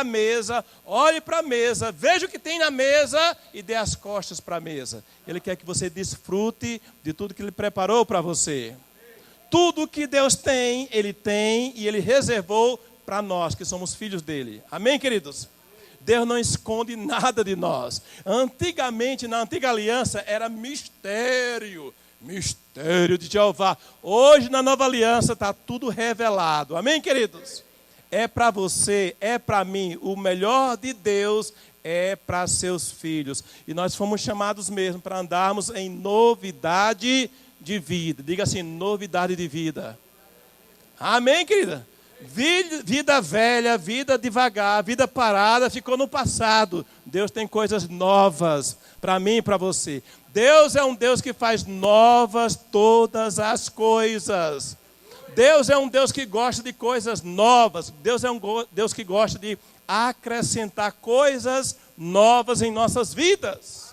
a mesa, olhe para a mesa, veja o que tem na mesa e dê as costas para a mesa. Ele quer que você desfrute de tudo que Ele preparou para você. Tudo que Deus tem e Ele reservou para nós, que somos filhos dEle. Amém, queridos? Deus não esconde nada de nós. Antigamente, na antiga aliança, era mistério de Jeová. Hoje, na nova aliança, está tudo revelado. Amém, queridos? É para você, é para mim, o melhor de Deus é para seus filhos. E nós fomos chamados mesmo para andarmos em novidade de vida. Diga assim, novidade de vida. Amém, querida? Vida velha, vida devagar, vida parada, ficou no passado. Deus tem coisas novas para mim e para você. Deus é um Deus que faz novas todas as coisas. Deus é um Deus que gosta de coisas novas. Deus é um Deus que gosta de acrescentar coisas novas em nossas vidas.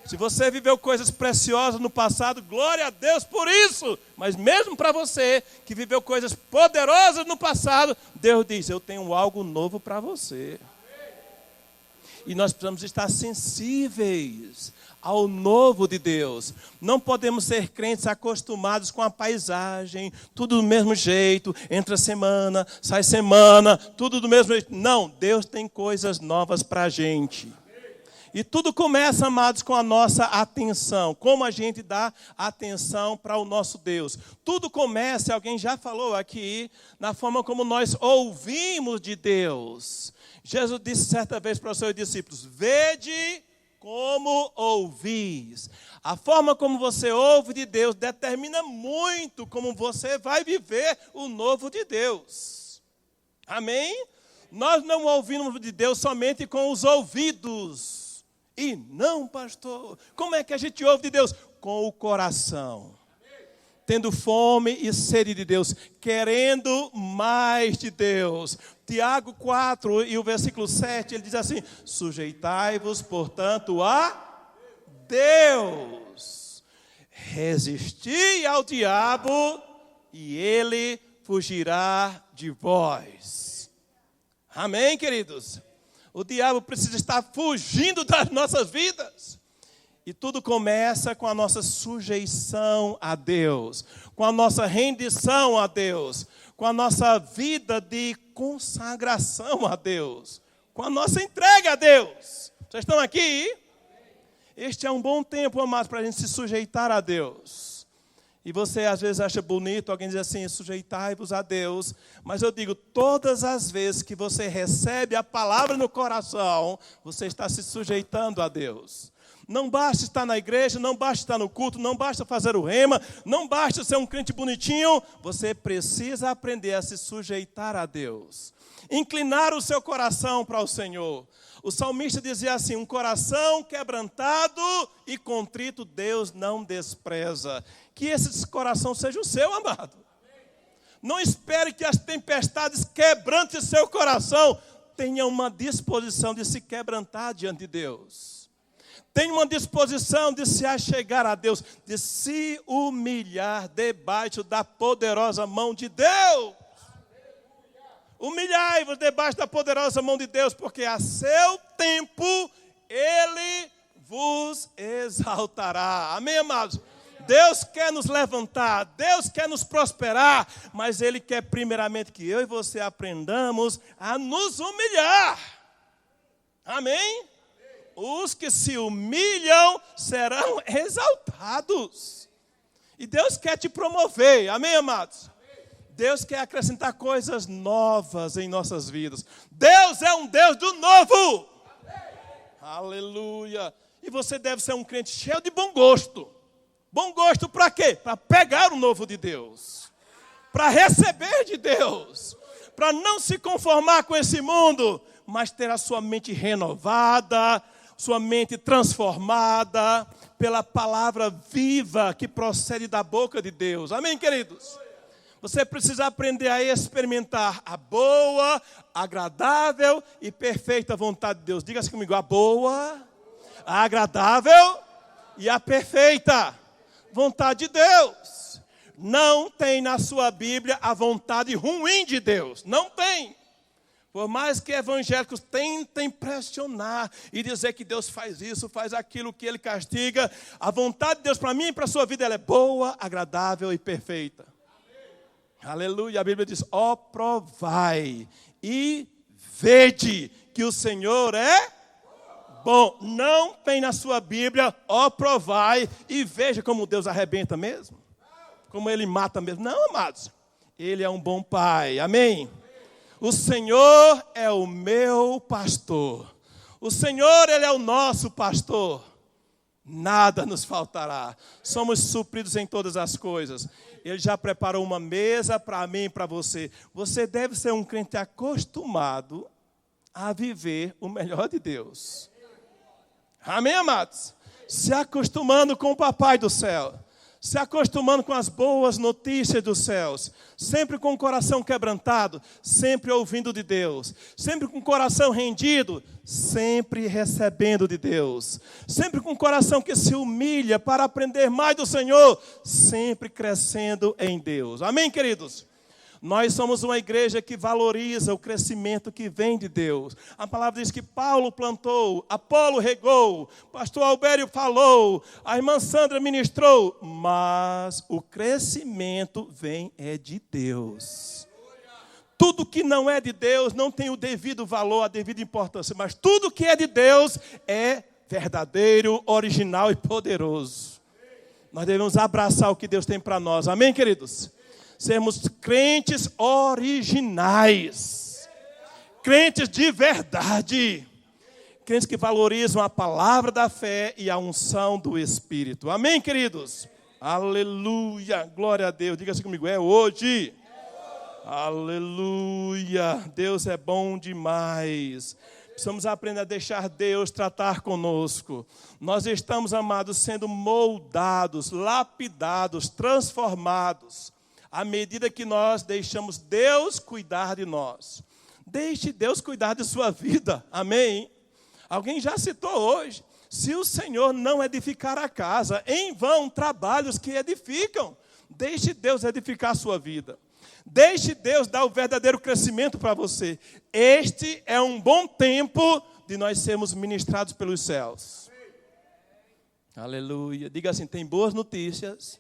Se você viveu coisas preciosas no passado, glória a Deus por isso. Mas mesmo para você que viveu coisas poderosas no passado, Deus diz, eu tenho algo novo para você. E nós precisamos estar sensíveis ao novo de Deus. Não podemos ser crentes acostumados com a paisagem, tudo do mesmo jeito, entra semana, sai semana, tudo do mesmo jeito. Não, Deus tem coisas novas para a gente. E tudo começa, amados, com a nossa atenção. Como a gente dá atenção para o nosso Deus. Tudo começa, alguém já falou aqui, na forma como nós ouvimos de Deus. Jesus disse certa vez para os seus discípulos, vede como ouvis. A forma como você ouve de Deus determina muito como você vai viver o novo de Deus. Amém? Nós não ouvimos de Deus somente com os ouvidos. E não, pastor, como é que a gente ouve de Deus? Com o coração. Tendo fome e sede de Deus, querendo mais de Deus. Tiago 4 e o versículo 7, ele diz assim, sujeitai-vos, portanto, a Deus. Resisti ao diabo e ele fugirá de vós. Amém, queridos? O diabo precisa estar fugindo das nossas vidas. E tudo começa com a nossa sujeição a Deus, com a nossa rendição a Deus, com a nossa vida de consagração a Deus, com a nossa entrega a Deus. Vocês estão aqui? Este é um bom tempo, amados, para a gente se sujeitar a Deus. E você às vezes acha bonito, alguém diz assim, sujeitai-vos a Deus. Mas eu digo, todas as vezes que você recebe a palavra no coração, você está se sujeitando a Deus. Não basta estar na igreja, não basta estar no culto, não basta fazer o rema, não basta ser um crente bonitinho. Você precisa aprender a se sujeitar a Deus. Inclinar o seu coração para o Senhor. O salmista dizia assim, um coração quebrantado e contrito Deus não despreza. Que esse coração seja o seu, amado. Não espere que as tempestades quebrantem seu coração. Tenha uma disposição de se quebrantar diante de Deus. Tenha uma disposição de se achegar a Deus, de se humilhar debaixo da poderosa mão de Deus. Humilhai-vos debaixo da poderosa mão de Deus, porque a seu tempo Ele vos exaltará. Amém, amados? Deus quer nos levantar, Deus quer nos prosperar, mas Ele quer primeiramente que eu e você aprendamos a nos humilhar. Amém? Os que se humilham serão exaltados. E Deus quer te promover. Amém, amados? Deus quer acrescentar coisas novas em nossas vidas. Deus é um Deus do novo. Aleluia. E você deve ser um crente cheio de bom gosto. Bom gosto para quê? Para pegar o novo de Deus. Para receber de Deus. Para não se conformar com esse mundo, mas ter a sua mente renovada, sua mente transformada pela palavra viva que procede da boca de Deus. Amém, queridos? Você precisa aprender a experimentar a boa, agradável e perfeita vontade de Deus. Diga-se comigo, a boa, a agradável e a perfeita vontade de Deus. Não tem na sua Bíblia a vontade ruim de Deus. Não tem. Por mais que evangélicos tentem pressionar e dizer que Deus faz isso, faz aquilo, que Ele castiga, a vontade de Deus para mim e para a sua vida ela é boa, agradável e perfeita. Aleluia. A Bíblia diz, ó, provai e vede que o Senhor é bom. Não tem na sua Bíblia, ó, provai e veja como Deus arrebenta mesmo. Como Ele mata mesmo. Não, amados. Ele é um bom Pai. Amém? O Senhor é o meu pastor. O Senhor, Ele é o nosso pastor. Nada nos faltará. Somos supridos em todas as coisas. Ele já preparou uma mesa para mim e para você. Você deve ser um crente acostumado a viver o melhor de Deus. Amém, amados? Se acostumando com o Papai do céu. Se acostumando com as boas notícias dos céus, sempre com o coração quebrantado, sempre ouvindo de Deus, sempre com o coração rendido, sempre recebendo de Deus, sempre com o coração que se humilha para aprender mais do Senhor, sempre crescendo em Deus. Amém, queridos? Nós somos uma igreja que valoriza o crescimento que vem de Deus. A palavra diz que Paulo plantou, Apolo regou, pastor Albério falou, a irmã Sandra ministrou, mas o crescimento vem de Deus. Tudo que não é de Deus não tem o devido valor, a devida importância, mas tudo que é de Deus é verdadeiro, original e poderoso. Nós devemos abraçar o que Deus tem para nós. Amém, queridos? Sermos crentes originais, crentes de verdade, crentes que valorizam a palavra da fé e a unção do Espírito. Amém, queridos? Aleluia, glória a Deus. Diga assim comigo, é hoje. Aleluia, Deus é bom demais. Precisamos aprender a deixar Deus tratar conosco. Nós estamos, amados, sendo moldados, lapidados, transformados, à medida que nós deixamos Deus cuidar de nós. Deixe Deus cuidar de sua vida. Amém? Alguém já citou hoje. Se o Senhor não edificar a casa, em vão trabalhos que edificam. Deixe Deus edificar a sua vida. Deixe Deus dar o verdadeiro crescimento para você. Este é um bom tempo de nós sermos ministrados pelos céus. Aleluia. Diga assim, tem boas notícias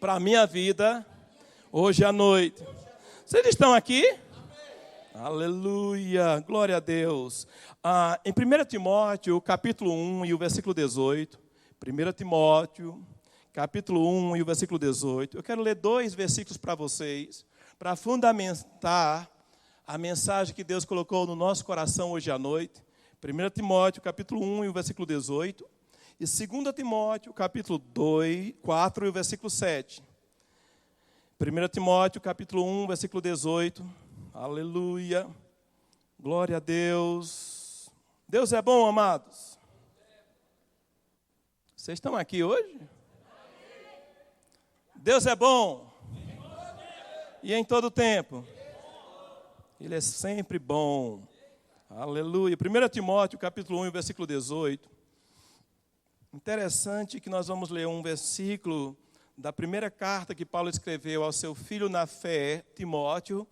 para a minha vida hoje à noite. Vocês estão aqui? Aleluia, glória a Deus. Em 1 Timóteo, capítulo 1 e o versículo 18. 1 Timóteo, capítulo 1 e o versículo 18. Eu quero ler 2 versículos para vocês, para fundamentar a mensagem que Deus colocou no nosso coração hoje à noite. 1 Timóteo, capítulo 1 e o versículo 18. E 2 Timóteo, capítulo 4 e o versículo 7. 1 Timóteo, capítulo 1, versículo 18. Aleluia. Glória a Deus. Deus é bom, amados. Vocês estão aqui hoje? Deus é bom. E em todo tempo. Ele é sempre bom. Aleluia. 1 Timóteo, capítulo 1, versículo 18. Interessante que nós vamos ler um versículo da primeira carta que Paulo escreveu ao seu filho na fé, Timóteo,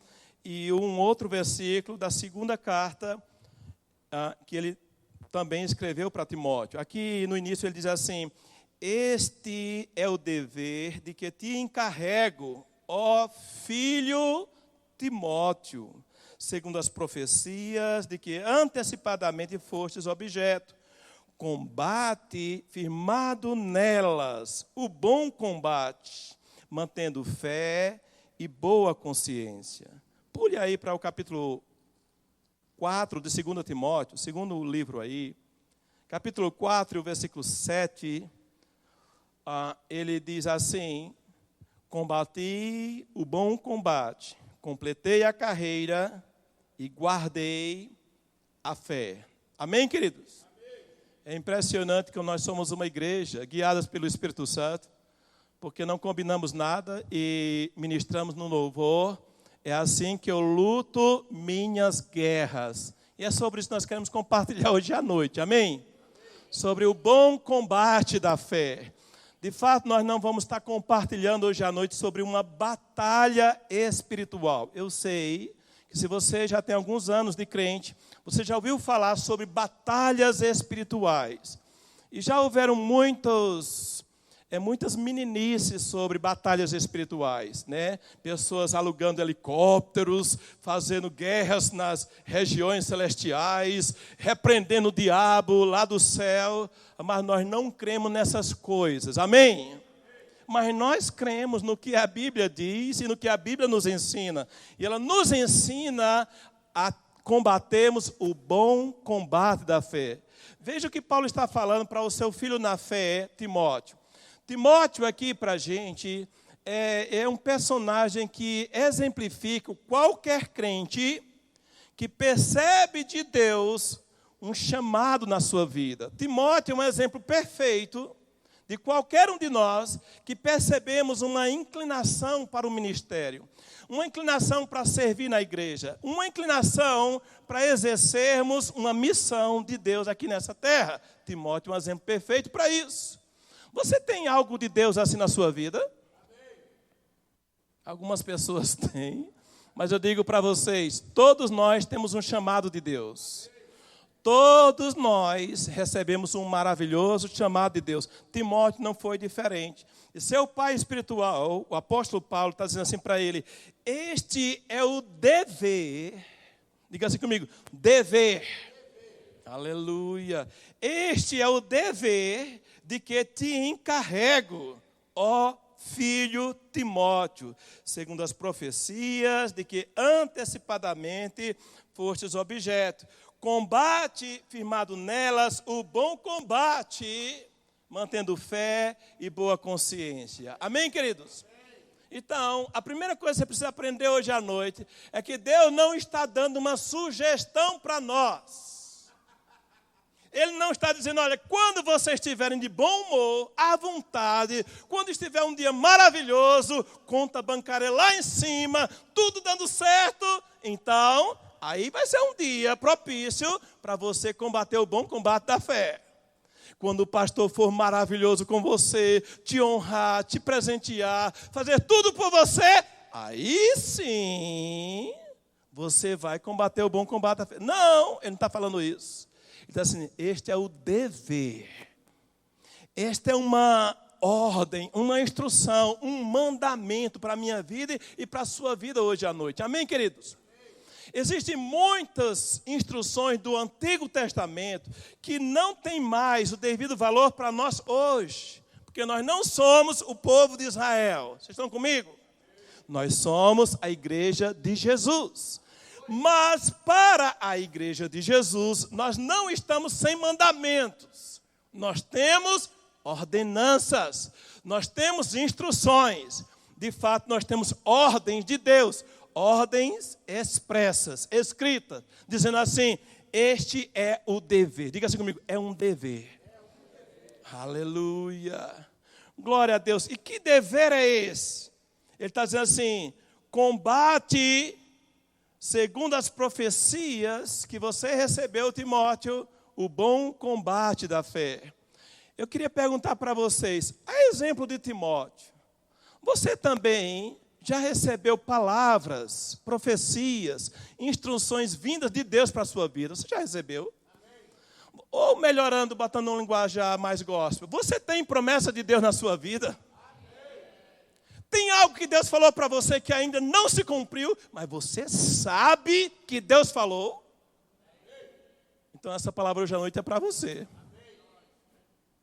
e um outro versículo da segunda carta que ele também escreveu para Timóteo. Aqui no início ele diz assim: este é o dever de que te encarrego, ó filho Timóteo, segundo as profecias de que antecipadamente fostes objeto. Combate firmado nelas o bom combate, mantendo fé e boa consciência. Pule aí para o capítulo 4 de 2 Timóteo, segundo livro aí. Capítulo 4, o versículo 7, ele diz assim: combati o bom combate, completei a carreira e guardei a fé. Amém, queridos? É impressionante que nós somos uma igreja guiadas pelo Espírito Santo, porque não combinamos nada e ministramos no louvor. É assim que eu luto minhas guerras. E é sobre isso que nós queremos compartilhar hoje à noite. Amém? Sobre o bom combate da fé. De fato, nós não vamos estar compartilhando hoje à noite sobre uma batalha espiritual. Eu sei que que se você já tem alguns anos de crente, você já ouviu falar sobre batalhas espirituais. E já houveram muitas meninices sobre batalhas espirituais, né? Pessoas alugando helicópteros, fazendo guerras nas regiões celestiais, repreendendo o diabo lá do céu. Mas nós não cremos nessas coisas, amém? Mas nós cremos no que a Bíblia diz e no que a Bíblia nos ensina. E ela nos ensina a combatermos o bom combate da fé. Veja o que Paulo está falando para o seu filho na fé, Timóteo. Timóteo aqui para a gente é um personagem que exemplifica qualquer crente que percebe de Deus um chamado na sua vida. Timóteo é um exemplo perfeito de qualquer um de nós que percebemos uma inclinação para o ministério, uma inclinação para servir na igreja, uma inclinação para exercermos uma missão de Deus aqui nessa terra. Timóteo é um exemplo perfeito para isso. Você tem algo de Deus assim na sua vida? Algumas pessoas têm, mas eu digo para vocês, todos nós temos um chamado de Deus. Todos nós recebemos um maravilhoso chamado de Deus. Timóteo não foi diferente. E seu pai espiritual, o apóstolo Paulo, está dizendo assim para ele: este é o dever, diga assim comigo, dever. Aleluia. Este é o dever de que te encarrego, ó filho Timóteo, segundo as profecias de que antecipadamente fostes objeto. Combate, firmado nelas, o bom combate, mantendo fé e boa consciência. Amém, queridos? Então, a primeira coisa que você precisa aprender hoje à noite é que Deus não está dando uma sugestão para nós. Ele não está dizendo, olha, quando vocês estiverem de bom humor, à vontade, quando estiver um dia maravilhoso, conta bancária lá em cima, tudo dando certo, então aí vai ser um dia propício para você combater o bom combate da fé. Quando o pastor for maravilhoso com você, te honrar, te presentear, fazer tudo por você, aí sim você vai combater o bom combate da fé. Não, ele não está falando isso. Ele está assim, este é o dever. Esta é uma ordem, uma instrução, um mandamento para a minha vida e para a sua vida hoje à noite. Amém, queridos? Existem muitas instruções do Antigo Testamento que não têm mais o devido valor para nós hoje, porque nós não somos o povo de Israel. Vocês estão comigo? Nós somos a igreja de Jesus. Mas para a igreja de Jesus, nós não estamos sem mandamentos. Nós temos ordenanças, nós temos instruções. De fato, nós temos ordens de Deus. Ordens expressas, escritas, dizendo assim, este é o dever. Diga assim comigo, é um dever. Aleluia. Glória a Deus. E que dever é esse? Ele está dizendo assim, combate, segundo as profecias que você recebeu, Timóteo, o bom combate da fé. Eu queria perguntar para vocês, a exemplo de Timóteo, você também já recebeu palavras, profecias, instruções vindas de Deus para a sua vida? Você já recebeu? Amém. Ou melhorando, botando um linguajar mais gospel, você tem promessa de Deus na sua vida? Amém. Tem algo que Deus falou para você que ainda não se cumpriu, mas você sabe que Deus falou? Amém. Então essa palavra hoje à noite é para você. Amém.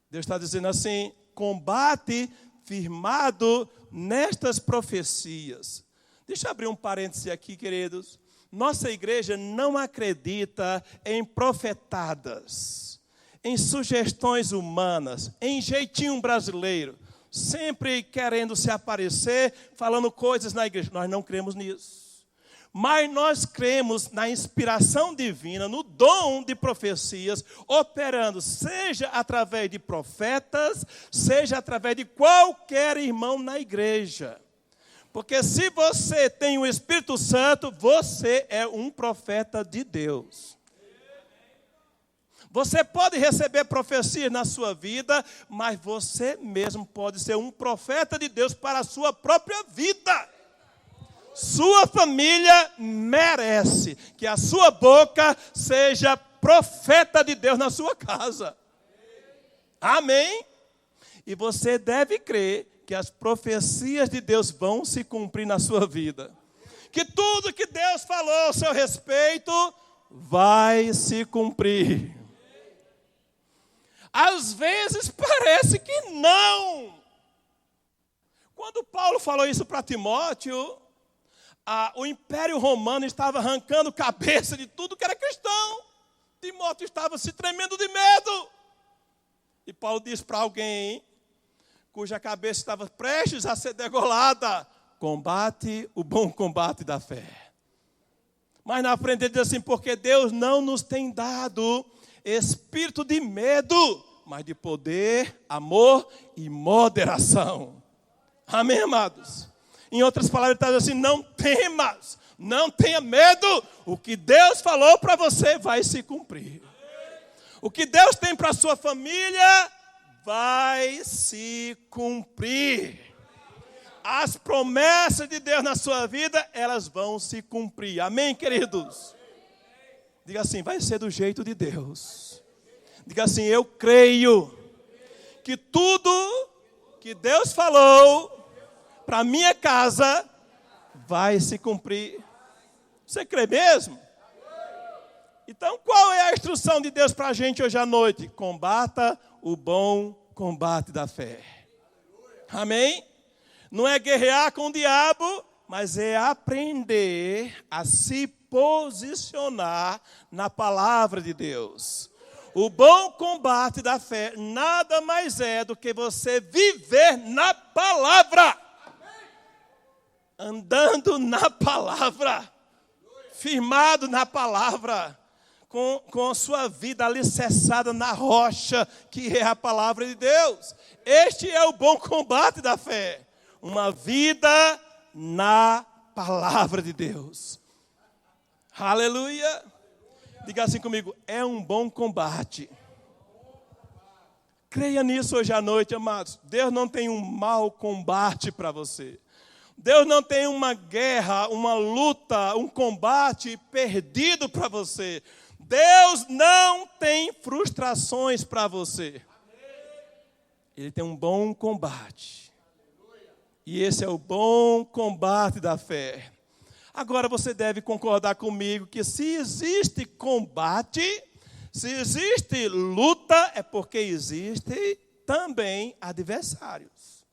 Deus está dizendo assim, combate firmado nestas profecias. Deixa eu abrir um parêntese aqui, queridos. Nossa igreja não acredita em profetadas, em sugestões humanas, em jeitinho brasileiro, sempre querendo se aparecer, falando coisas na igreja. Nós não cremos nisso. Mas nós cremos na inspiração divina, no dom de profecias, operando, seja através de profetas, seja através de qualquer irmão na igreja. Porque se você tem o Espírito Santo, você é um profeta de Deus. Você pode receber profecias na sua vida, mas você mesmo pode ser um profeta de Deus para a sua própria vida. Sua família merece que a sua boca seja profeta de Deus na sua casa. Amém? E você deve crer que as profecias de Deus vão se cumprir na sua vida. Que tudo que Deus falou ao seu respeito vai se cumprir. Às vezes parece que não. Quando Paulo falou isso para Timóteo, o Império Romano estava arrancando cabeça de tudo que era cristão. Timóteo estava se tremendo de medo. E Paulo diz para alguém cuja cabeça estava prestes a ser degolada: combate o bom combate da fé. Mas na frente ele diz assim: porque Deus não nos tem dado espírito de medo, mas de poder, amor e moderação. Amém, amados? Em outras palavras, ele está dizendo assim: não temas, não tenha medo. O que Deus falou para você vai se cumprir. O que Deus tem para a sua família vai se cumprir. As promessas de Deus na sua vida, elas vão se cumprir. Amém, queridos? Diga assim: vai ser do jeito de Deus. Diga assim: eu creio que tudo que Deus falou para minha casa vai se cumprir. Você crê mesmo? Então, qual é a instrução de Deus para a gente hoje à noite? Combata o bom combate da fé. Amém? Não é guerrear com o diabo, mas é aprender a se posicionar na palavra de Deus. O bom combate da fé nada mais é do que você viver na palavra. Andando na palavra. Firmado na palavra. Com a sua vida alicerçada na rocha, que é a palavra de Deus. Este é o bom combate da fé. Uma vida na palavra de Deus. Aleluia. Diga assim comigo: é um bom combate. Creia nisso hoje à noite, amados. Deus não tem um mau combate para você. Deus não tem uma guerra, uma luta, um combate perdido para você. Deus não tem frustrações para você. Ele tem um bom combate. E esse é o bom combate da fé. Agora você deve concordar comigo que se existe combate, se existe luta, é porque existem também adversários.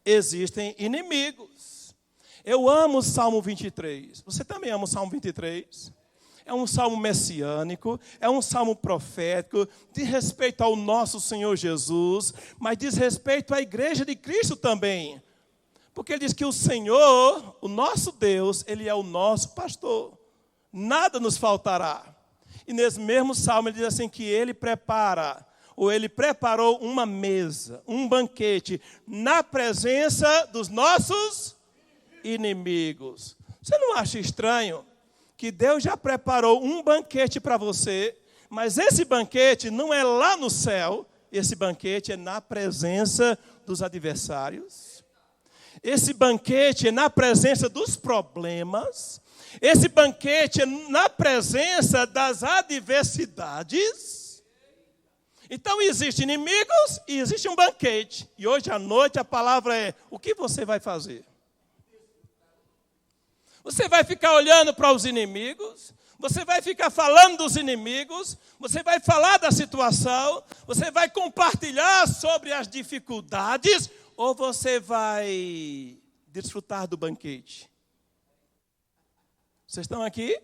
Existem inimigos. Eu amo o Salmo 23. Você também ama o Salmo 23? É um salmo messiânico, é um salmo profético, diz respeito ao nosso Senhor Jesus, mas diz respeito à igreja de Cristo também. Porque ele diz que o Senhor, o nosso Deus, Ele é o nosso pastor. Nada nos faltará. E nesse mesmo salmo ele diz assim que Ele prepara, ou Ele preparou uma mesa, um banquete, na presença dos nossos inimigos. Você não acha estranho que Deus já preparou um banquete para você, mas esse banquete não é lá no céu, esse banquete é na presença dos adversários. Esse banquete é na presença dos problemas. Esse banquete é na presença das adversidades. Então existem inimigos e existe um banquete. E hoje à noite a palavra é: o que você vai fazer? Você vai ficar olhando para os inimigos, você vai ficar falando dos inimigos, você vai falar da situação, você vai compartilhar sobre as dificuldades, ou você vai desfrutar do banquete? Vocês estão aqui?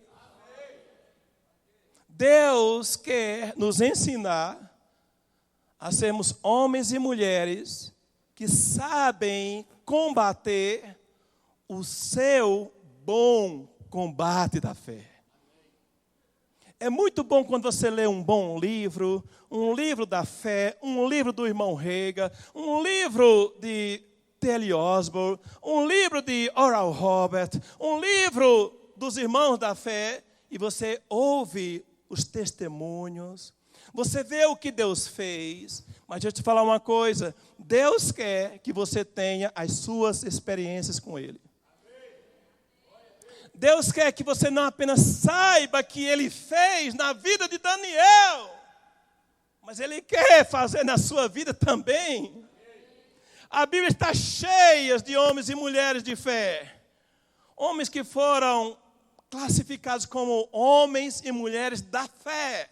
Deus quer nos ensinar a sermos homens e mulheres que sabem combater o seu bom combate da fé. É muito bom quando você lê um bom livro, um livro da fé, um livro do irmão Rega, um livro de T.L. Osborne, um livro de Oral Roberts, um livro dos irmãos da fé, e você ouve os testemunhos, você vê o que Deus fez. Mas deixa eu te falar uma coisa: Deus quer que você tenha as suas experiências com Ele. Deus quer que você não apenas saiba que Ele fez na vida de Daniel, mas Ele quer fazer na sua vida também. A Bíblia está cheia de homens e mulheres de fé. Homens que foram classificados como homens e mulheres da fé.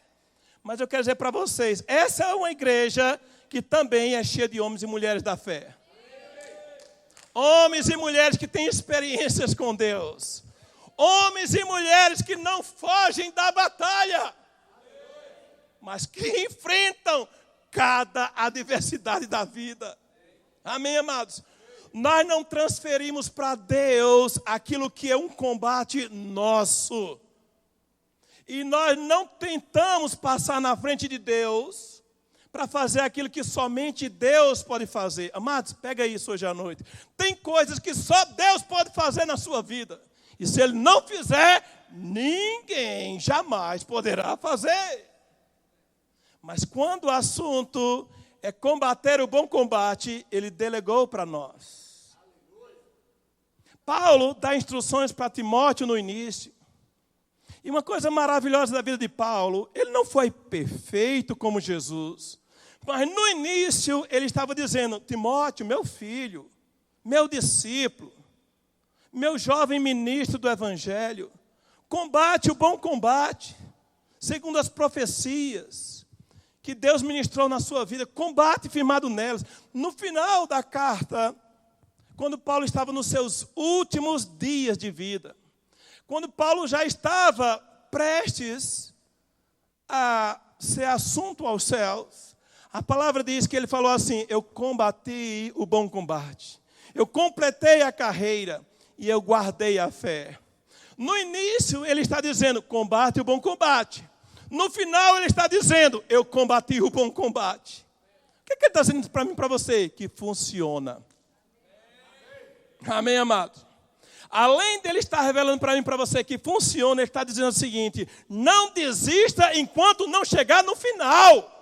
Mas eu quero dizer para vocês, essa é uma igreja que também é cheia de homens e mulheres da fé. Homens e mulheres que têm experiências com Deus. Homens e mulheres que não fogem da batalha, mas que enfrentam cada adversidade da vida. Amém, amados? Nós não transferimos para Deus aquilo que é um combate nosso. E nós não tentamos passar na frente de Deus para fazer aquilo que somente Deus pode fazer. Amados, pega isso hoje à noite. Tem coisas que só Deus pode fazer na sua vida. E se Ele não fizer, ninguém jamais poderá fazer. Mas quando o assunto é combater o bom combate, Ele delegou para nós. Paulo dá instruções para Timóteo no início. E uma coisa maravilhosa da vida de Paulo, ele não foi perfeito como Jesus. Mas no início ele estava dizendo: Timóteo, meu filho, meu discípulo, meu jovem ministro do Evangelho, combate o bom combate, segundo as profecias que Deus ministrou na sua vida, combate firmado nelas. No final da carta, quando Paulo estava nos seus últimos dias de vida, quando Paulo já estava prestes a ser assunto aos céus, a palavra diz que ele falou assim: eu combati o bom combate, eu completei a carreira e eu guardei a fé. No início ele está dizendo: combate o bom combate. No final ele está dizendo: eu combati o bom combate. O que ele está dizendo para mim e para você? Que funciona. Amém, amado? Além dele estar revelando para mim e para você que funciona, ele está dizendo o seguinte: não desista enquanto não chegar no final.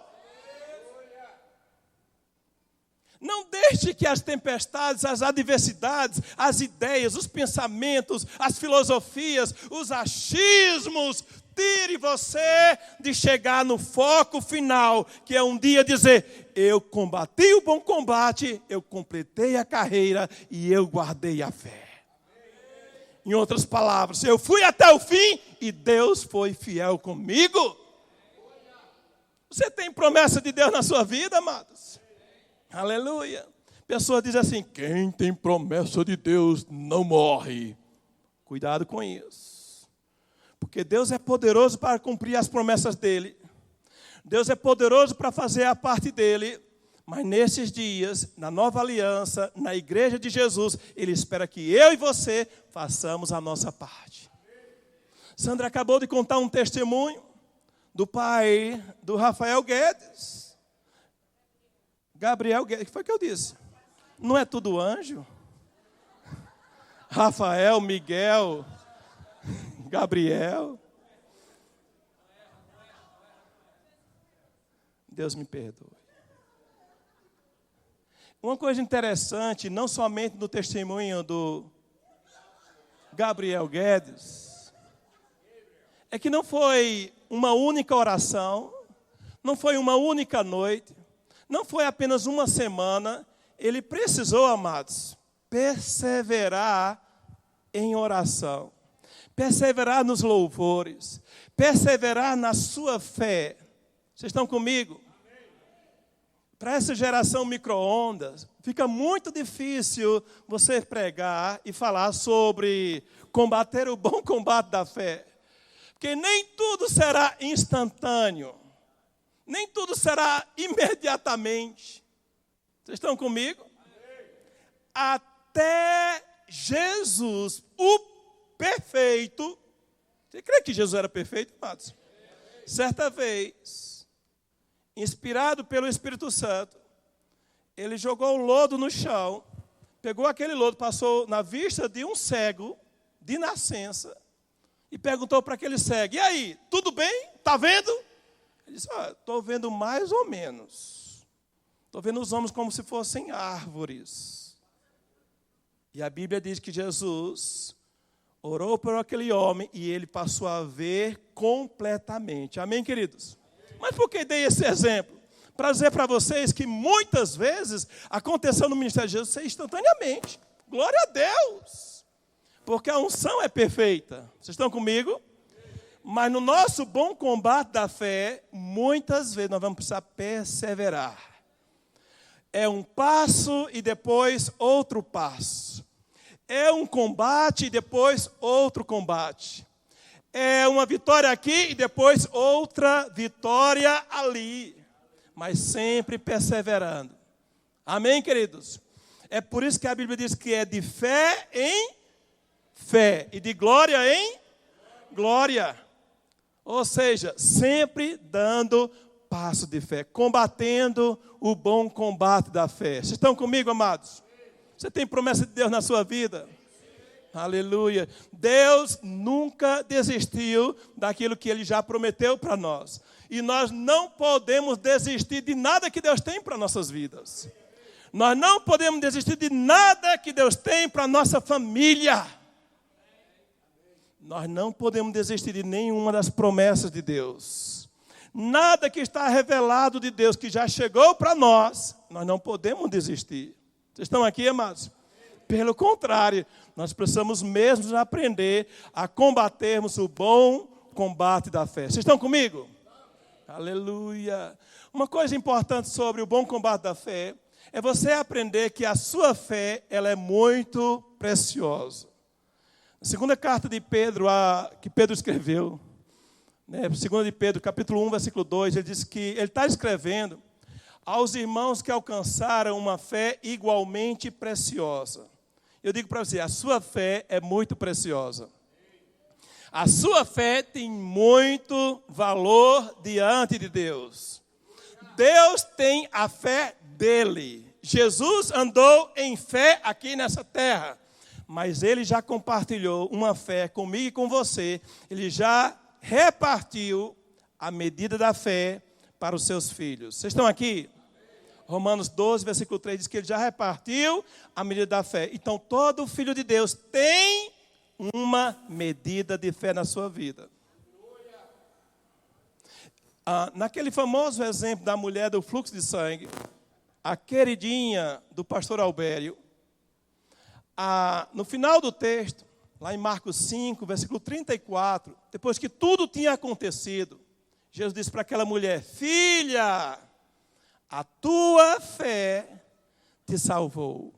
Não deixe que as tempestades, as adversidades, as ideias, os pensamentos, as filosofias, os achismos tire você de chegar no foco final, que é um dia dizer: eu combati o bom combate, eu completei a carreira e eu guardei a fé. Em outras palavras, eu fui até o fim e Deus foi fiel comigo. Você tem promessa de Deus na sua vida, amados? Aleluia. Pessoas dizem assim: quem tem promessa de Deus não morre. Cuidado com isso. Porque Deus é poderoso para cumprir as promessas dele. Deus é poderoso para fazer a parte dele. Mas nesses dias, na nova aliança, na igreja de Jesus, Ele espera que eu e você façamos a nossa parte. Sandra acabou de contar um testemunho do pai do Rafael Guedes. Gabriel Guedes, o que foi que eu disse? Não é tudo anjo? Rafael, Miguel, Gabriel. Deus me perdoe. Uma coisa interessante, não somente no testemunho do Gabriel Guedes, é que não foi uma única oração, não foi uma única noite, não foi apenas uma semana. Ele precisou, amados, perseverar em oração, perseverar nos louvores, perseverar na sua fé. Vocês estão comigo? Para essa geração micro-ondas, fica muito difícil você pregar e falar sobre combater o bom combate da fé. Porque nem tudo será instantâneo. Nem tudo será imediatamente. Vocês estão comigo? Até Jesus, o perfeito. Você crê que Jesus era perfeito, amados? Certa vez, inspirado pelo Espírito Santo, ele jogou o lodo no chão, pegou aquele lodo, passou na vista de um cego, de nascença, e perguntou para aquele cego: e aí, tudo bem? Está vendo? Ele disse: estou vendo mais ou menos. Estou vendo os homens como se fossem árvores. E a Bíblia diz que Jesus Orou por aquele homem e ele passou a ver completamente. Amém, queridos? Mas por que dei esse exemplo? Para dizer para vocês que muitas vezes aconteceu no ministério de Jesus instantaneamente. Glória a Deus! Porque a unção é perfeita. Vocês estão comigo? Mas no nosso bom combate da fé, muitas vezes nós vamos precisar perseverar. É um passo e depois outro passo. É um combate e depois outro combate. É uma vitória aqui e depois outra vitória ali. Mas sempre perseverando. Amém, queridos? É por isso que a Bíblia diz que é de fé em fé e de glória em glória. Ou seja, sempre dando passo de fé, combatendo o bom combate da fé. Vocês estão comigo, amados? Você tem promessa de Deus na sua vida? Aleluia. Deus nunca desistiu daquilo que Ele já prometeu para nós. E nós não podemos desistir de nada que Deus tem para nossas vidas. Nós não podemos desistir de nada que Deus tem para a nossa família. Nós não podemos desistir de nenhuma das promessas de Deus. Nada que está revelado de Deus, que já chegou para nós, nós não podemos desistir. Vocês estão aqui, amados? Pelo contrário, nós precisamos mesmo aprender a combatermos o bom combate da fé. Vocês estão comigo? Aleluia. Uma coisa importante sobre o bom combate da fé é você aprender que a sua fé ela é muito preciosa. Na segunda carta de Pedro, que Pedro escreveu, segunda de Pedro, capítulo 1, versículo 2, ele diz que ele está escrevendo aos irmãos que alcançaram uma fé igualmente preciosa. Eu digo para você, a sua fé é muito preciosa. A sua fé tem muito valor diante de Deus. Deus tem a fé dele. Jesus andou em fé aqui nessa terra, mas ele já compartilhou uma fé comigo e com você. Ele já repartiu a medida da fé para os seus filhos. Vocês estão aqui? Romanos 12, versículo 3 diz que ele já repartiu a medida da fé. Então, todo filho de Deus tem uma medida de fé na sua vida. Naquele famoso exemplo da mulher do fluxo de sangue, a queridinha do pastor Albério, no final do texto, lá em Marcos 5, versículo 34, depois que tudo tinha acontecido, Jesus disse para aquela mulher: filha, a tua fé te salvou.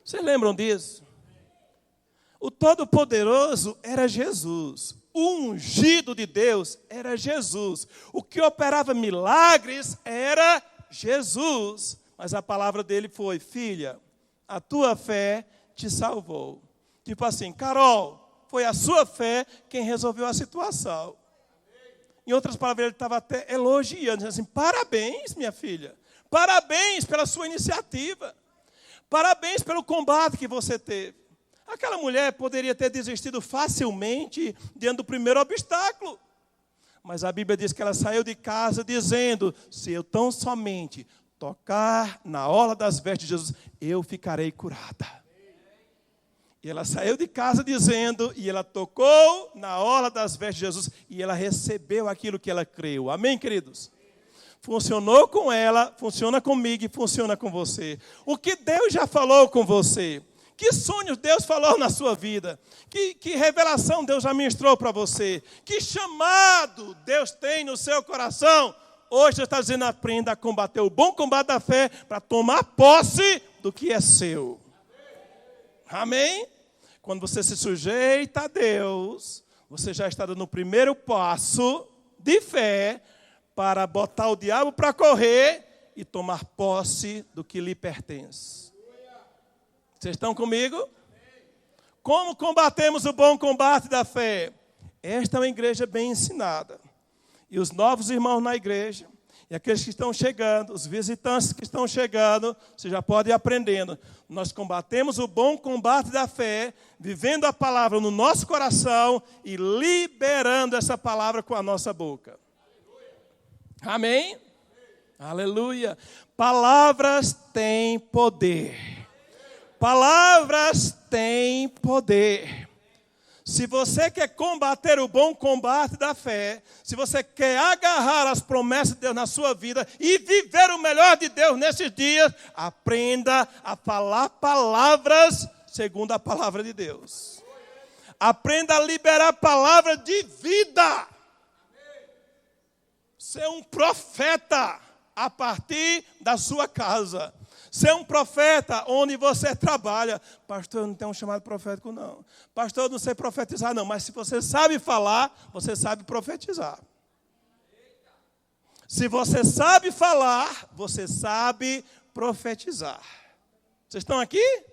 Vocês lembram disso? O Todo-Poderoso era Jesus. O ungido de Deus era Jesus. O que operava milagres era Jesus. Mas a palavra dele foi: filha, a tua fé te salvou. Tipo assim, Carol, foi a sua fé quem resolveu a situação. Em outras palavras, ele estava até elogiando, dizendo assim: parabéns, minha filha. Parabéns pela sua iniciativa. Parabéns pelo combate que você teve. Aquela mulher poderia ter desistido facilmente diante do primeiro obstáculo. Mas a Bíblia diz que ela saiu de casa dizendo: se eu tão somente tocar na orla das vestes de Jesus, eu ficarei curada. E ela saiu de casa dizendo, e ela tocou na orla das vestes de Jesus, e ela recebeu aquilo que ela creu. Amém, queridos? Funcionou com ela, funciona comigo e funciona com você. O que Deus já falou com você? Que sonhos Deus falou na sua vida? Que revelação Deus já ministrou para você? Que chamado Deus tem no seu coração? Hoje Deus está dizendo: aprenda a combater o bom combate da fé para tomar posse do que é seu. Amém? Quando você se sujeita a Deus, você já está dando o primeiro passo de fé para botar o diabo para correr e tomar posse do que lhe pertence. Vocês estão comigo? Como combatemos o bom combate da fé? Esta é uma igreja bem ensinada. E os novos irmãos na igreja, e aqueles que estão chegando, os visitantes que estão chegando, você já pode ir aprendendo. Nós combatemos o bom combate da fé, vivendo a palavra no nosso coração e liberando essa palavra com a nossa boca. Amém? Aleluia. Palavras têm poder. Palavras têm poder. Se você quer combater o bom combate da fé, se você quer agarrar as promessas de Deus na sua vida e viver o melhor de Deus nesses dias, aprenda a falar palavras segundo a palavra de Deus. Aprenda a liberar palavras de vida. Ser um profeta a partir da sua casa. Ser um profeta onde você trabalha. Pastor, eu não tenho um chamado profético, não. Pastor, eu não sei profetizar, não. Mas se você sabe falar, você sabe profetizar. Se você sabe falar, você sabe profetizar. Vocês estão aqui?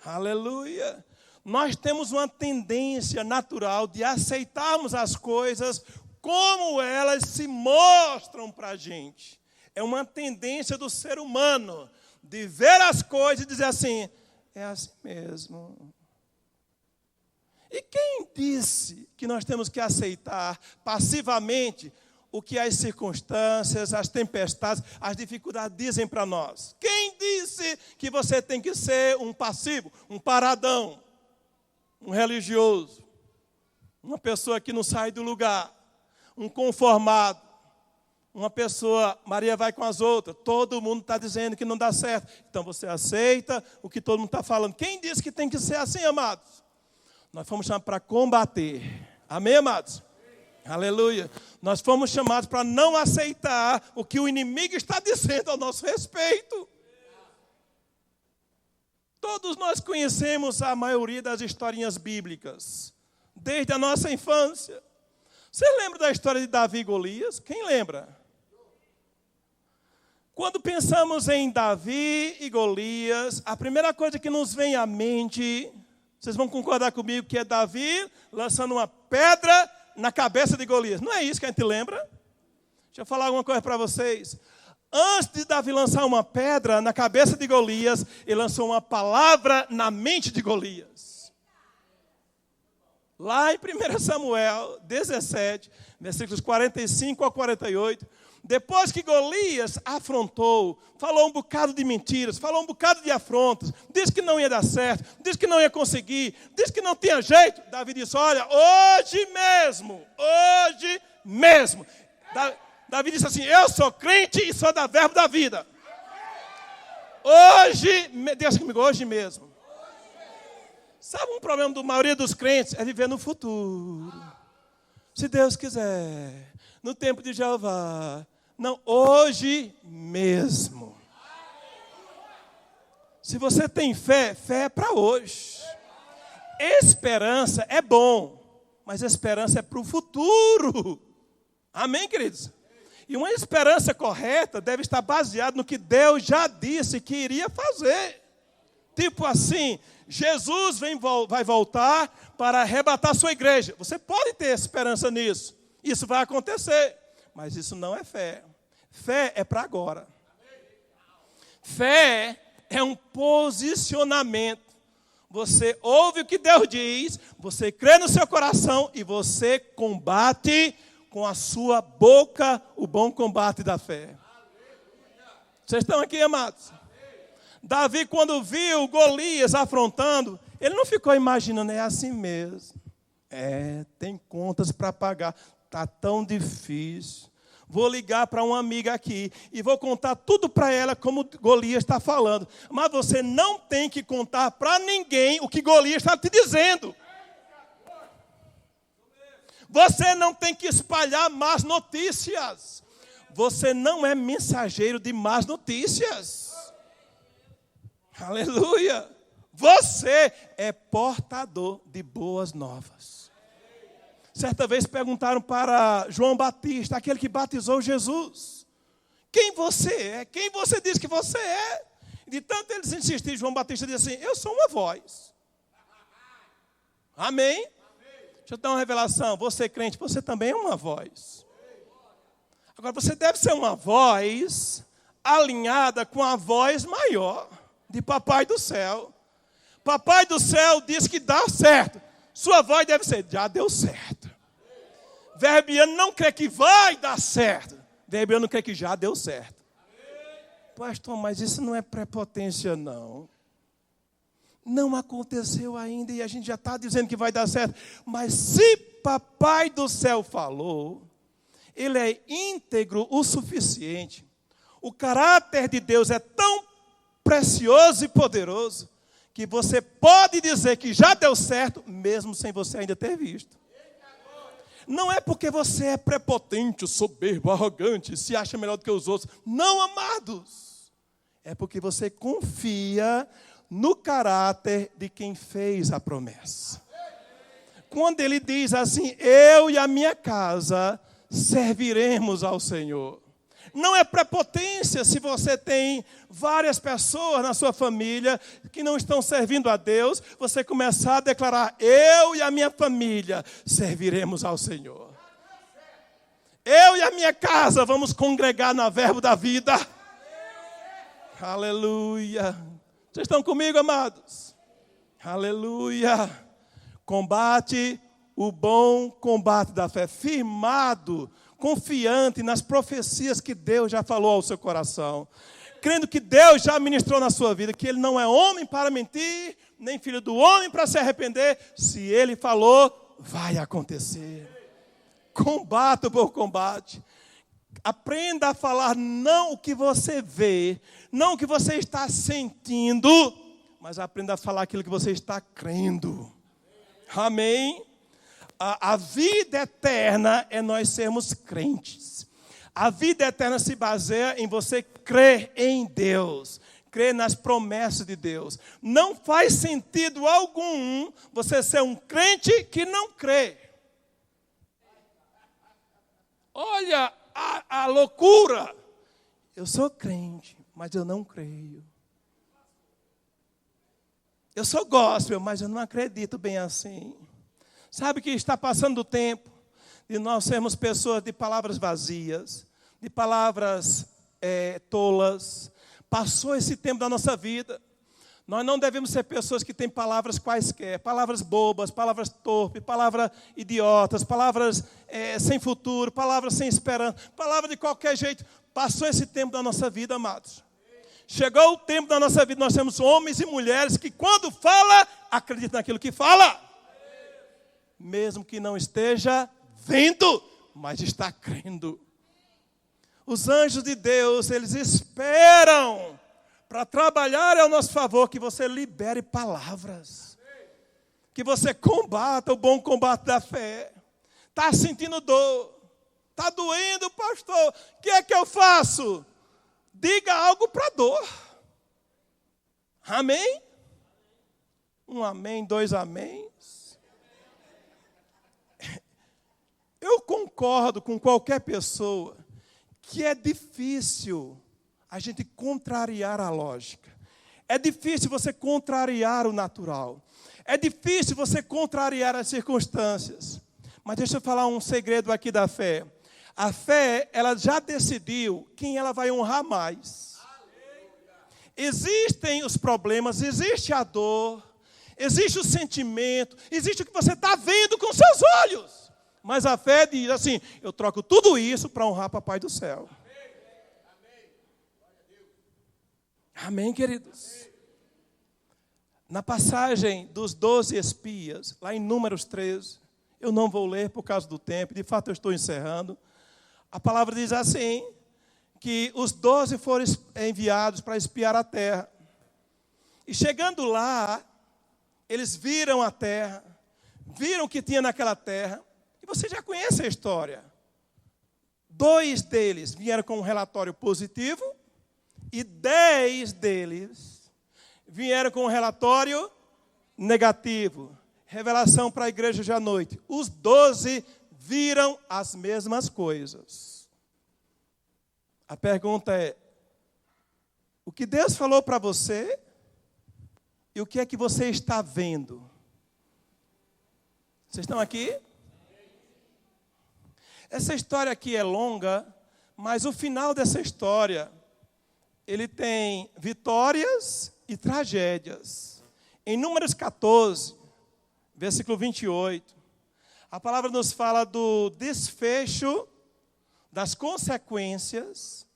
Aleluia. Nós temos uma tendência natural de aceitarmos as coisas como elas se mostram para a gente. É uma tendência do ser humano de ver as coisas e dizer assim, é assim mesmo. E quem disse que nós temos que aceitar passivamente o que as circunstâncias, as tempestades, as dificuldades dizem para nós? Quem disse que você tem que ser um passivo, um paradão, um religioso, uma pessoa que não sai do lugar, um conformado? Uma pessoa, Maria vai com as outras, todo mundo está dizendo que não dá certo. Então você aceita o que todo mundo está falando. Quem disse que tem que ser assim, amados? Nós fomos chamados para combater. Amém, amados? Amém. Aleluia. Nós fomos chamados para não aceitar o que o inimigo está dizendo ao nosso respeito. Todos nós conhecemos a maioria das historinhas bíblicas, desde a nossa infância. Você lembra da história de Davi e Golias? Quem lembra? Quando pensamos em Davi e Golias, a primeira coisa que nos vem à mente, vocês vão concordar comigo, que é Davi lançando uma pedra na cabeça de Golias. Não é isso que a gente lembra? Deixa eu falar alguma coisa para vocês. Antes de Davi lançar uma pedra na cabeça de Golias, ele lançou uma palavra na mente de Golias. Lá em 1 Samuel 17, versículos 45 a 48, depois que Golias afrontou, falou um bocado de mentiras, falou um bocado de afrontas, disse que não ia dar certo, disse que não ia conseguir, disse que não tinha jeito, Davi disse, olha, hoje mesmo. Davi disse assim, eu sou crente e sou da Verbo da Vida. Diga assim comigo, hoje mesmo. Sabe um problema da maioria dos crentes? É viver no futuro. Se Deus quiser, no tempo de Jeová. Não, hoje mesmo. Se você tem fé, fé é para hoje. Esperança é bom, mas esperança é para o futuro. Amém, queridos? E uma esperança correta deve estar baseada no que Deus já disse que iria fazer. Tipo assim, Jesus vai voltar para arrebatar sua igreja. Você pode ter esperança nisso. Isso vai acontecer. Mas isso não é fé. Fé é para agora. Fé é um posicionamento. Você ouve o que Deus diz, você crê no seu coração e você combate com a sua boca o bom combate da fé. Vocês estão aqui, amados? Davi, quando viu Golias afrontando, ele não ficou imaginando, é assim mesmo. Tem contas para pagar, está tão difícil. Vou ligar para uma amiga aqui e vou contar tudo para ela como Golias está falando. Mas você não tem que contar para ninguém o que Golias está te dizendo. Você não tem que espalhar más notícias. Você não é mensageiro de más notícias. Aleluia! Você é portador de boas novas. Certa vez perguntaram para João Batista, aquele que batizou Jesus, quem você é? Quem você diz que você é? De tanto eles insistirem, João Batista disse assim, eu sou uma voz. Amém? Deixa eu dar uma revelação, você crente, você também é uma voz. Agora você deve ser uma voz alinhada com a voz maior de Papai do Céu. Papai do Céu diz que dá certo. Sua voz deve ser, já deu certo. Verbiano não crê que vai dar certo. Verbiano não crê que já deu certo. Pastor, mas isso não é prepotência, não. Não aconteceu ainda e a gente já está dizendo que vai dar certo. Mas se Papai do céu falou, Ele é íntegro o suficiente. O caráter de Deus é tão precioso e poderoso que você pode dizer que já deu certo, mesmo sem você ainda ter visto. Não é porque você é prepotente, soberbo, arrogante, se acha melhor do que os outros. Não, amados. É porque você confia no caráter de quem fez a promessa. Quando ele diz assim, eu e a minha casa serviremos ao Senhor. Não é prepotência se você tem várias pessoas na sua família que não estão servindo a Deus, você começar a declarar, eu e a minha família serviremos ao Senhor. Eu e a minha casa vamos congregar no verbo da vida. Aleluia. Vocês estão comigo, amados? Aleluia. Combate o bom combate da fé, firmado, confiante nas profecias que Deus já falou ao seu coração. Crendo que Deus já ministrou na sua vida, que Ele não é homem para mentir, nem filho do homem para se arrepender. Se Ele falou, vai acontecer. Combata o bom combate. Aprenda a falar não o que você vê, não o que você está sentindo, mas aprenda a falar aquilo que você está crendo. Amém? A vida eterna é nós sermos crentes. A vida eterna se baseia em você crer em Deus, crer nas promessas de Deus. Não faz sentido algum você ser um crente que não crê. Olha a loucura. Eu sou crente, mas eu não creio. Eu sou gospel, mas eu não acredito bem assim. Sabe que está passando o tempo de nós sermos pessoas de palavras vazias, de palavras tolas. Passou esse tempo da nossa vida. Nós não devemos ser pessoas que têm palavras quaisquer, palavras bobas, palavras torpes, palavras idiotas, palavras sem futuro, palavras sem esperança, palavras de qualquer jeito. Passou esse tempo da nossa vida, amados. Chegou o tempo da nossa vida, nós temos homens e mulheres que quando fala, acreditam naquilo que fala. Mesmo que não esteja vendo, mas está crendo. Os anjos de Deus, eles esperam para trabalhar ao nosso favor, que você libere palavras. Que você combata o bom combate da fé. Está sentindo dor. Está doendo, pastor. O que é que eu faço? Diga algo para a dor. Amém? Um amém, dois améns. Eu concordo com qualquer pessoa que é difícil a gente contrariar a lógica. É difícil você contrariar o natural. É difícil você contrariar as circunstâncias. Mas deixa eu falar um segredo aqui da fé. A fé, ela já decidiu quem ela vai honrar mais. Existem os problemas, existe a dor, existe o sentimento, existe o que você está vendo com seus olhos. Mas a fé diz assim, eu troco tudo isso para honrar Papai do céu. Amém, queridos? Na passagem dos 12 espias, lá em Números 13, eu não vou ler por causa do tempo, de fato eu estou encerrando. A palavra diz assim, que os 12 foram enviados para espiar a terra. E chegando lá, eles viram a terra, viram o que tinha naquela terra, e você já conhece a história. 2 deles vieram com um relatório positivo, e 10 deles vieram com um relatório negativo. Revelação para a igreja de à noite. Os 12 viram as mesmas coisas. A pergunta é, o que Deus falou para você e o que é que você está vendo? Vocês estão aqui? Essa história aqui é longa, mas o final dessa história, ele tem vitórias e tragédias. Em Números 14, versículo 28, a palavra nos fala do desfecho das consequências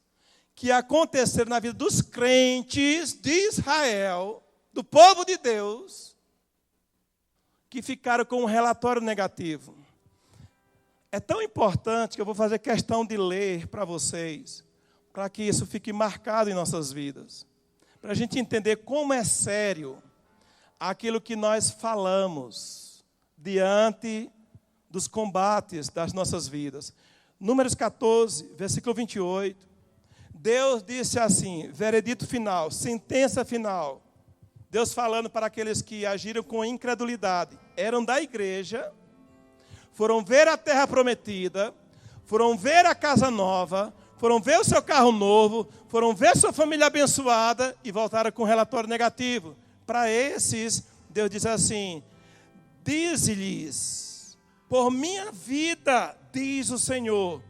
que aconteceram na vida dos crentes de Israel do povo de Deus que ficaram com um relatório negativo. É tão importante que eu vou fazer questão de ler para vocês, para que isso fique marcado em nossas vidas. Para a gente entender como é sério aquilo que nós falamos diante dos combates das nossas vidas. Números 14, versículo 28. Deus disse assim, veredito final, sentença final. Deus falando para aqueles que agiram com incredulidade. Eram da igreja, foram ver a terra prometida, foram ver a casa nova, foram ver o seu carro novo, foram ver sua família abençoada e voltaram com um relatório negativo. Para esses, Deus diz assim, diz-lhes, por minha vida, diz o Senhor,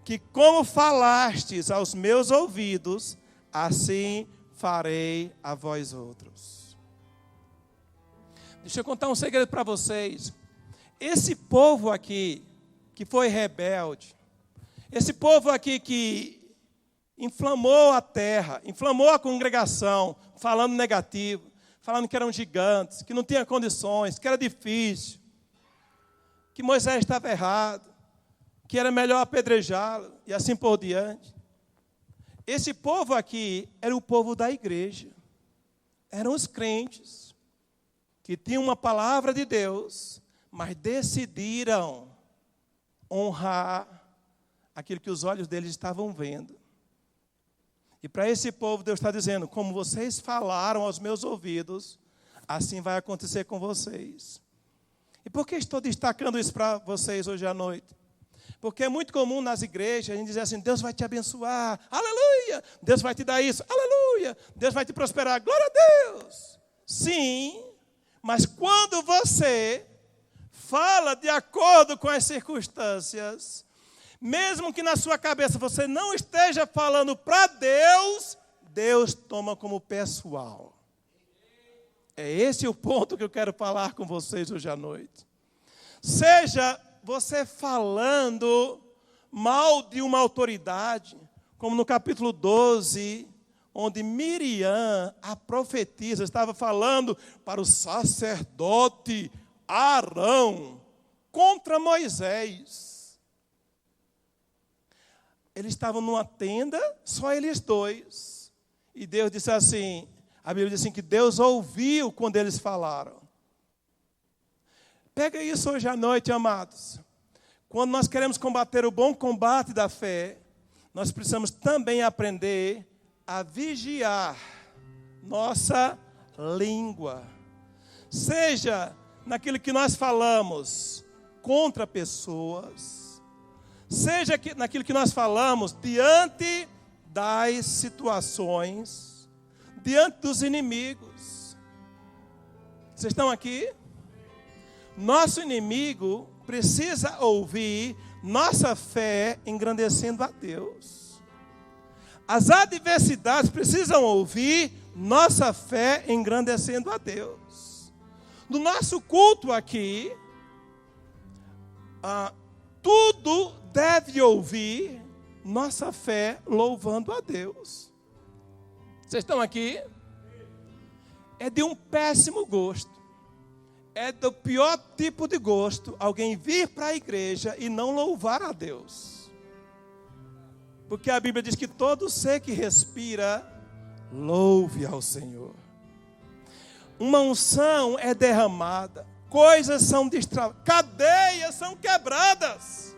que como falastes aos meus ouvidos, assim farei a vós outros. Deixa eu contar um segredo para vocês. Esse povo aqui, que foi rebelde, esse povo aqui que inflamou a terra, inflamou a congregação, falando negativo, falando que eram gigantes, que não tinha condições, que era difícil, que Moisés estava errado, que era melhor apedrejá-lo, e assim por diante. Esse povo aqui era o povo da igreja. Eram os crentes, que tinham uma palavra de Deus, mas decidiram honrar aquilo que os olhos deles estavam vendo. E para esse povo, Deus está dizendo, como vocês falaram aos meus ouvidos, assim vai acontecer com vocês. E por que estou destacando isso para vocês hoje à noite? Porque é muito comum nas igrejas a gente dizer assim, Deus vai te abençoar, aleluia, Deus vai te dar isso, aleluia, Deus vai te prosperar, glória a Deus. Sim, mas quando você fala de acordo com as circunstâncias, mesmo que na sua cabeça você não esteja falando para Deus, Deus toma como pessoal. É esse o ponto que eu quero falar com vocês hoje à noite. Seja você falando mal de uma autoridade, como no capítulo 12, onde Miriam, a profetisa, estava falando para o sacerdote Arão contra Moisés. Eles estavam numa tenda, só eles dois. E Deus disse assim, a Bíblia diz assim, que Deus ouviu quando eles falaram. Pega isso hoje à noite, amados. Quando nós queremos combater o bom combate da fé, nós precisamos também aprender a vigiar nossa língua. Seja naquilo que nós falamos contra pessoas, seja naquilo que nós falamos diante das situações, diante dos inimigos. Vocês estão aqui? Nosso inimigo precisa ouvir nossa fé engrandecendo a Deus. As adversidades precisam ouvir nossa fé engrandecendo a Deus. No nosso culto aqui, tudo deve ouvir nossa fé louvando a Deus. Vocês estão aqui? É de um péssimo gosto. É do pior tipo de gosto alguém vir para a igreja e não louvar a Deus. Porque a Bíblia diz que todo ser que respira, louve ao Senhor. Uma unção é derramada, coisas são destravadas, cadeias são quebradas.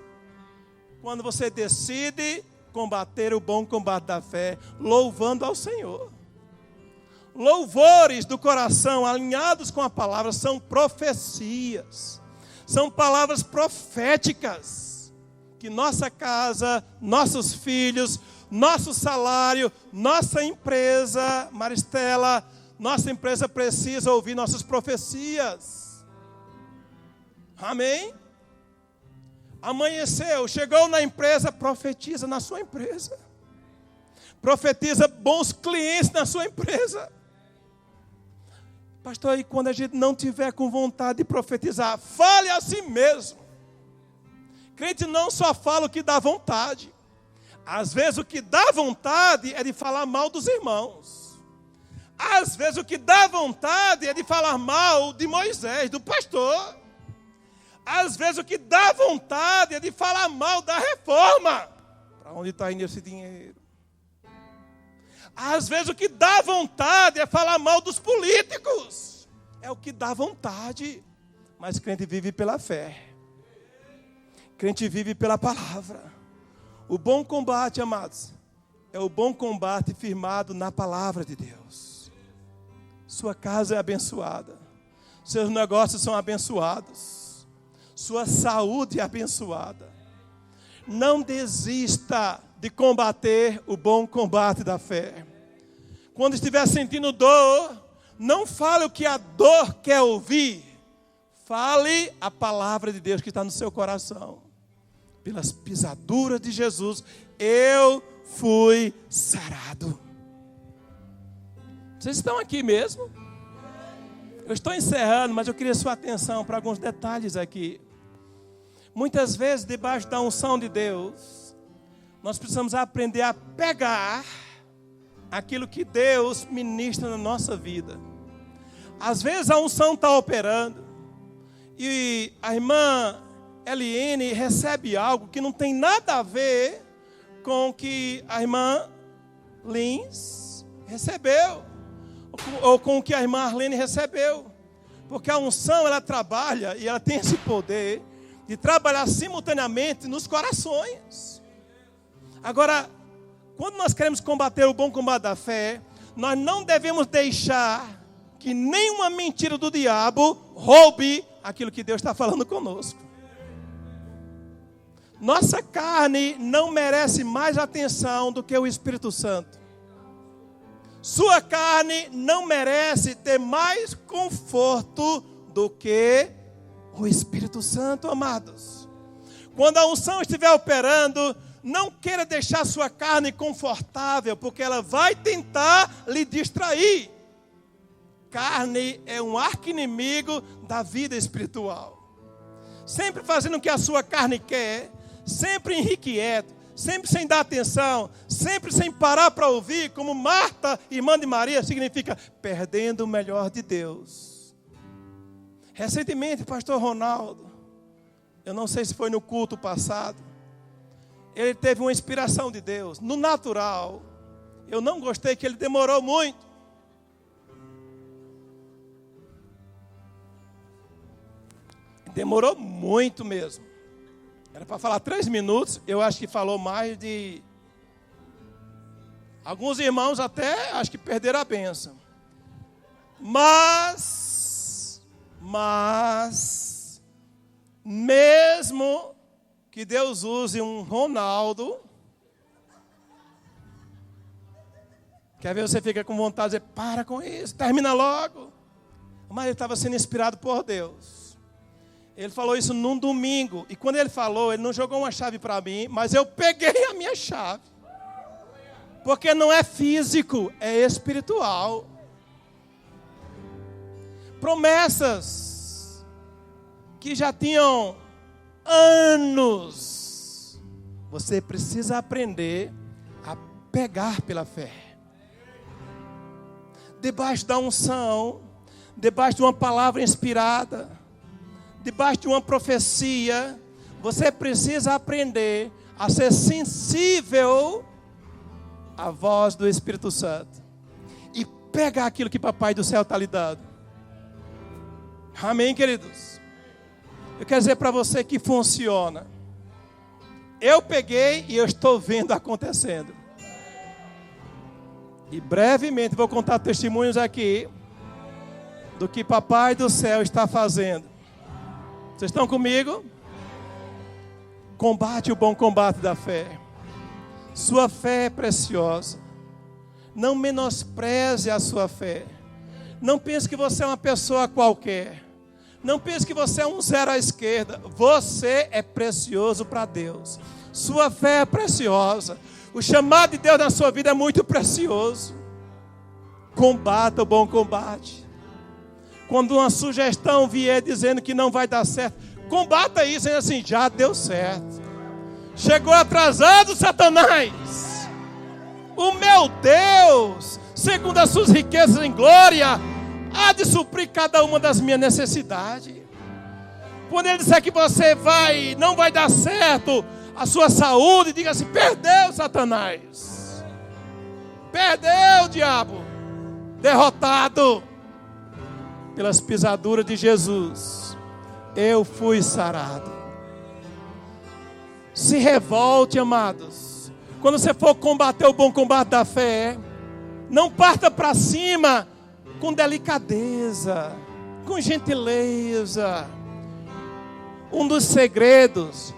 Quando você decide combater o bom combate da fé, louvando ao Senhor. Louvores do coração alinhados com a palavra são profecias, são palavras proféticas, que nossa casa, nossos filhos, nosso salário, nossa empresa, Maristela, nossa empresa precisa ouvir nossas profecias. Amém? Amanheceu, chegou na empresa, profetiza na sua empresa. Profetiza bons clientes na sua empresa. Pastor, e quando a gente não tiver com vontade de profetizar, fale a si mesmo. Crente não só fala o que dá vontade. Às vezes o que dá vontade é de falar mal dos irmãos. Às vezes o que dá vontade é de falar mal de Moisés, do pastor. Às vezes o que dá vontade é de falar mal da reforma. Para onde está indo esse dinheiro? Às vezes o que dá vontade é falar mal dos políticos. É o que dá vontade. Mas crente vive pela fé. Crente vive pela palavra. O bom combate, amados, é o bom combate firmado na palavra de Deus. Sua casa é abençoada. Seus negócios são abençoados. Sua saúde é abençoada. Não desista de combater o bom combate da fé. Quando estiver sentindo dor, não fale o que a dor quer ouvir. Fale a palavra de Deus que está no seu coração. Pelas pisaduras de Jesus, eu fui sarado. Vocês estão aqui mesmo? Eu estou encerrando, mas eu queria sua atenção para alguns detalhes aqui. Muitas vezes, debaixo da unção de Deus, nós precisamos aprender a pegar aquilo que Deus ministra na nossa vida. Às vezes a unção está operando e a irmã Eliane recebe algo que não tem nada a ver com o que a irmã Lins recebeu, ou com o que a irmã Arlene recebeu. Porque a unção, ela trabalha e ela tem esse poder de trabalhar simultaneamente nos corações. Agora, quando nós queremos combater o bom combate da fé, nós não devemos deixar que nenhuma mentira do diabo roube aquilo que Deus está falando conosco. Nossa carne não merece mais atenção do que o Espírito Santo. Sua carne não merece ter mais conforto do que o Espírito Santo, amados. Quando a unção estiver operando, não queira deixar sua carne confortável, porque ela vai tentar lhe distrair. Carne é um arqui-inimigo da vida espiritual. Sempre fazendo o que a sua carne quer, sempre irrequieto, sempre sem dar atenção, sempre sem parar para ouvir, como Marta, irmã de Maria, significa perdendo o melhor de Deus. Recentemente, pastor Ronaldo, eu não sei se foi no culto passado, ele teve uma inspiração de Deus, no natural. Eu não gostei que ele demorou muito. Demorou muito mesmo. Era para falar 3 minutos, eu acho que falou mais de... Alguns irmãos até acho que perderam a bênção. Mas, mesmo que Deus use um Ronaldo, quer ver, você fica com vontade de dizer, para com isso, termina logo. Mas ele estava sendo inspirado por Deus. Ele falou isso num domingo. E quando ele falou, ele não jogou uma chave para mim, mas eu peguei a minha chave. Porque não é físico, é espiritual. Promessas que já tinham anos. Você precisa aprender a pegar pela fé. Debaixo da unção, debaixo de uma palavra inspirada, debaixo de uma profecia, você precisa aprender a ser sensível à voz do Espírito Santo e pegar aquilo que Papai do Céu está lhe dando. Amém, queridos? Eu quero dizer para você que funciona. Eu peguei e eu estou vendo acontecendo. E brevemente vou contar testemunhos aqui do que Papai do Céu está fazendo. Vocês estão comigo? Combate o bom combate da fé. Sua fé é preciosa. Não menospreze a sua fé. Não pense que você é uma pessoa qualquer. Não pense que você é um zero à esquerda. Você é precioso para Deus. Sua fé é preciosa. O chamado de Deus na sua vida é muito precioso. Combata o bom combate. Quando uma sugestão vier dizendo que não vai dar certo, combata isso, dizendo assim, já deu certo. Chegou atrasado, Satanás. O meu Deus segundo as suas riquezas em glória, há de suprir cada uma das minhas necessidades. Quando ele disser que você não vai dar certo a sua saúde, diga assim: perdeu, Satanás. Perdeu, diabo. Derrotado pelas pisaduras de Jesus, eu fui sarado. Se revolte, amados. Quando você for combater o bom combate da fé, não parta para cima com delicadeza, com gentileza. Um dos segredos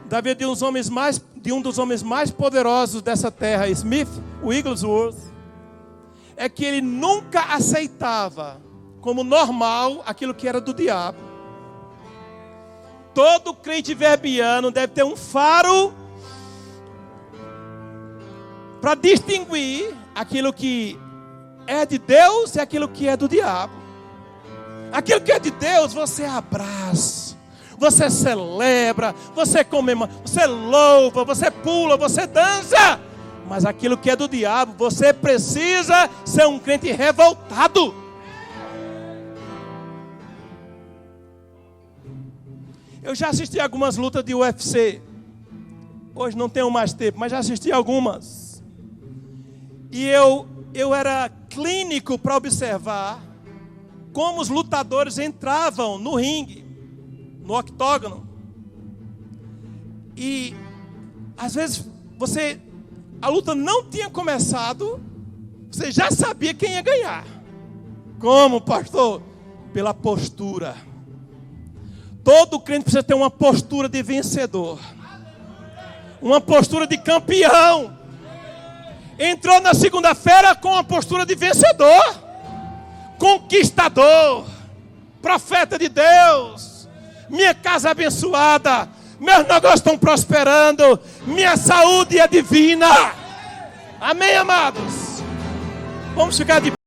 da vida de um dos homens mais poderosos dessa terra, Smith Wigglesworth, é que ele nunca aceitava como normal aquilo que era do diabo. Todo crente verbiano deve ter um faro para distinguir aquilo que é de Deus e aquilo que é do diabo. Aquilo que é de Deus você abraça, você celebra, você comemora, você louva, você pula, você dança. Mas aquilo que é do diabo, você precisa ser um crente revoltado. Eu já assisti algumas lutas de UFC. Hoje não tenho mais tempo, mas já assisti algumas. E eu era clínico para observar como os lutadores entravam no ringue, no octógono. E às vezes a luta não tinha começado, você já sabia quem ia ganhar. Como, pastor? Pela postura. Todo crente precisa ter uma postura de vencedor, uma postura de campeão. Entrou na segunda-feira com uma postura de vencedor, conquistador, profeta de Deus. Minha casa abençoada, meus negócios estão prosperando, minha saúde é divina. Amém, amados? Vamos ficar de